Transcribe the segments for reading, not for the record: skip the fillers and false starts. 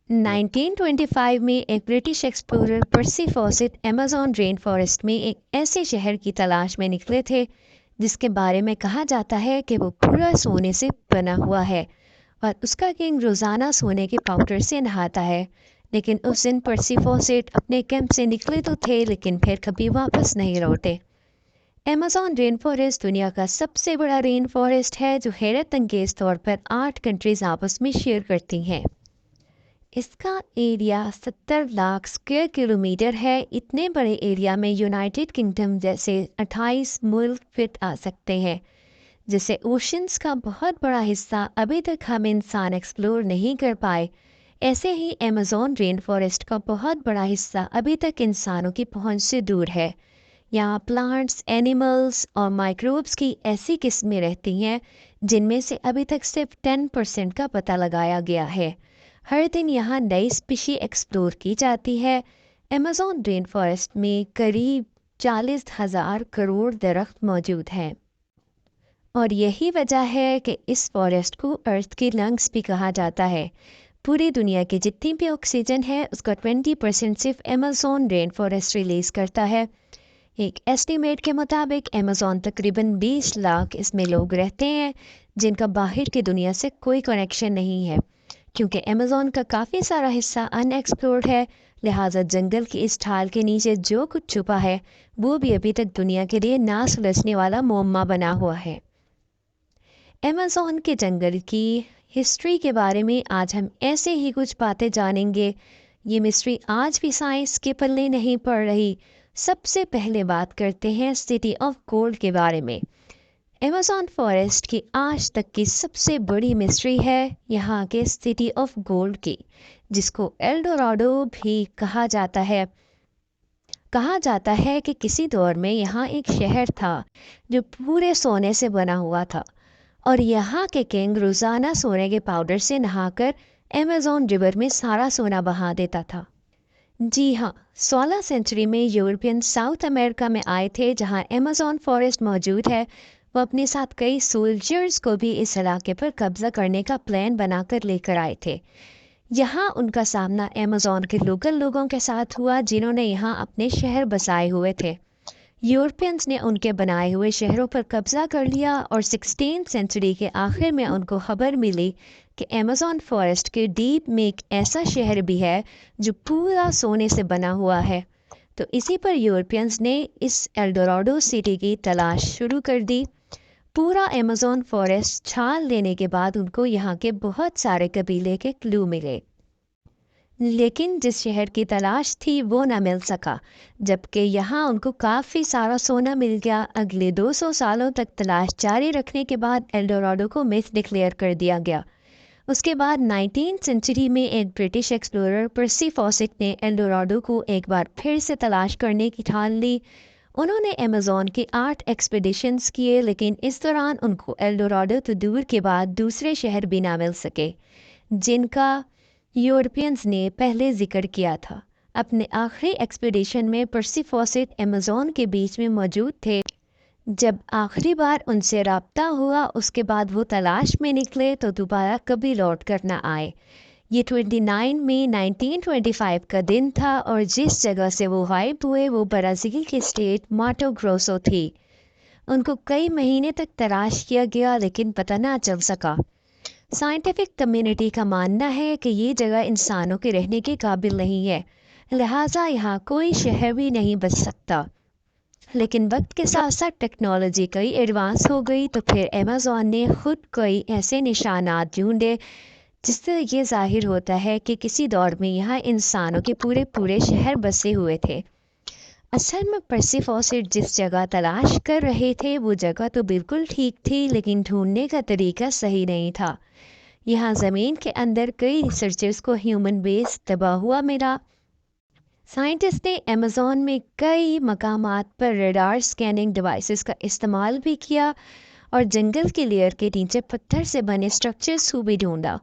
1925 में एक British explorer पर्सी faucet Amazon rain forest में एक ऐसे शहर की तलाश में निकले थे जिसके बारे में कहा जाता है कि वो पूरा सोने से बना हुआ है और उसका किंग रोज़ाना सोने के पाउडर से नहाता है। लेकिन उस दिन पर्सी फॉसेट अपने कैंप से निकले तो थे लेकिन फिर कभी वापस नहीं लौटे। अमेज़न रेन फॉरेस्ट दुनिया का सबसे बड़ा रेन फॉरेस्ट है जो हैरत अंगेज तौर पर 8 कंट्रीज आपस में शेयर करती हैं। इसका एरिया 70 लाख स्क्वायर किलोमीटर है। इतने बड़े एरिया में यूनाइटेड किंगडम जैसे 28 मुल्क फिट आ सकते हैं। जैसे ओशंस का बहुत बड़ा हिस्सा अभी तक हम इंसान एक्सप्लोर नहीं कर पाए, ऐसे ही अमेज़न रेन फॉरेस्ट का बहुत बड़ा हिस्सा अभी तक इंसानों की पहुंच से दूर है। यहाँ प्लांट्स, एनिमल्स और माइक्रोब्स की ऐसी किस्में रहती हैं जिनमें से अभी तक सिर्फ 10% का पता लगाया गया है। हर दिन यहाँ नई स्पीशी एक्सप्लोर की जाती है। अमेज़न रेन फॉरेस्ट में करीब 40,000 करोड़ दरख्त मौजूद हैं और यही वजह है कि इस फॉरेस्ट को अर्थ की लंग्स भी कहा जाता है। पूरी दुनिया की जितनी भी ऑक्सीजन है उसका 20% सिर्फ अमेज़न रेन फॉरेस्ट रिलीज़ करता है। एक एस्टीमेट के मुताबिक अमेज़न तकरीबन 20 लाख इसमें लोग रहते हैं जिनका बाहर की दुनिया से कोई कनेक्शन नहीं है। क्योंकि अमेज़न का काफ़ी सारा हिस्सा अनएक्सप्लोर्ड है, लिहाजा जंगल की इस ढाल के नीचे जो कुछ छुपा है वो भी अभी तक दुनिया के लिए ना सुलझने वाला मुअम्मा बना हुआ है। अमेज़न के जंगल की हिस्ट्री के बारे में आज हम ऐसे ही कुछ बातें जानेंगे। ये मिस्ट्री आज भी साइंस के पल्ले नहीं पड़ रही। सबसे पहले बात करते हैं सिटी ऑफ गोल्ड के बारे में। अमेज़न फॉरेस्ट की आज तक की सबसे बड़ी मिस्ट्री है यहाँ के सिटी ऑफ गोल्ड की, जिसको एल डोराडो भी कहा जाता है। कहा जाता है कि किसी दौर में यहाँ एक शहर था जो पूरे सोने से बना हुआ था और यहाँ के किंग रोज़ाना सोने के पाउडर से नहाकर अमेज़न रिवर में सारा सोना बहा देता था। जी हाँ, 16 सेंचुरी में यूरोपियन साउथ अमेरिका में आए थे जहाँ अमेज़न फॉरेस्ट मौजूद है। वो अपने साथ कई सोल्जर्स को भी इस इलाके पर कब्जा करने का प्लान बनाकर लेकर आए थे। यहाँ उनका सामना अमेज़न के लोकल लोगों के साथ हुआ जिन्होंने यहाँ अपने शहर बसाए हुए थे। यूरोपियंस ने उनके बनाए हुए शहरों पर कब्जा कर लिया और 16 सेंचुरी के आखिर में उनको खबर मिली कि अमेज़न फॉरेस्ट के डीप में एक ऐसा शहर भी है जो पूरा सोने से बना हुआ है। तो इसी पर यूरोपियंस ने इस एल्डोराडो सिटी की तलाश शुरू कर दी। पूरा अमेज़न फॉरेस्ट छान लेने के बाद उनको यहाँ के बहुत सारे कबीले के क्लू मिले, लेकिन जिस शहर की तलाश थी वो ना मिल सका। जबकि यहाँ उनको काफ़ी सारा सोना मिल गया। अगले 200 सालों तक तलाश जारी रखने के बाद एल्डोराडो को मिथ डिक्लेयर कर दिया गया। उसके बाद 19th सेंचुरी में एक ब्रिटिश एक्सप्लोरर पर्सी फॉसेट ने एल्डोराडो को एक बार फिर से तलाश करने की ठान ली। उन्होंने अमेज़न के 8 एक्सपीडिशंस किए, लेकिन इस दौरान उनको एल्डोराडो तो दूर के बाद दूसरे शहर भी ना मिल सके जिनका यूरोपियंस ने पहले जिक्र किया था। अपने आखिरी एक्सपीडिशन में पर्सी फॉसेट अमेज़न के बीच में मौजूद थे। जब आखिरी बार उनसे राब्ता हुआ उसके बाद वो तलाश में निकले तो दोबारा कभी लौट कर न आए। ये 29 मई 1925 का दिन था और जिस जगह से वो गायब हुए वो ब्राज़ील की स्टेट माटो ग्रोसो थी। उनको कई महीने तक तलाश किया गया लेकिन पता ना चल सका। साइंटिफिक कम्युनिटी का मानना है कि ये जगह इंसानों के रहने के काबिल नहीं है, लिहाजा यहाँ कोई शहर भी नहीं बच सकता। लेकिन वक्त के साथ साथ टेक्नोलॉजी कई एडवांस हो गई तो फिर अमेज़न ने खुद कई ऐसे निशानात ढूंढे जिससे ये जाहिर होता है कि किसी दौर में यहाँ इंसानों के पूरे पूरे शहर बसे हुए थे। असल में पर्सी फॉसेट जिस जगह तलाश कर रहे थे वो जगह तो बिल्कुल ठीक थी, लेकिन ढूंढने का तरीका सही नहीं था। यहाँ ज़मीन के अंदर कई रिसर्चर्स को ह्यूमन बेस दबा हुआ मिला। साइंटिस्ट ने अमेज़न में कई मकामात पर रडार स्कैनिंग डिवाइसेस का इस्तेमाल भी किया और जंगल के लेयर के नीचे पत्थर से बने स्ट्रक्चर्स को भी ढूंढा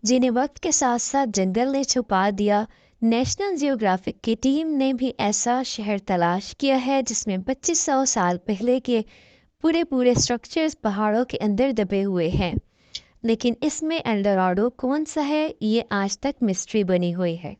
जिन्हें वक्त के साथ साथ जंगल ने छुपा दिया। नेशनल जियोग्राफिक की टीम ने भी ऐसा शहर तलाश किया है जिसमें 2500 साल पहले के पूरे पूरे स्ट्रक्चर्स पहाड़ों के अंदर दबे हुए हैं। لیکن اس میں ایل ڈوراڈو کون سا ہے یہ آج تک مسٹری بنی ہوئی ہے۔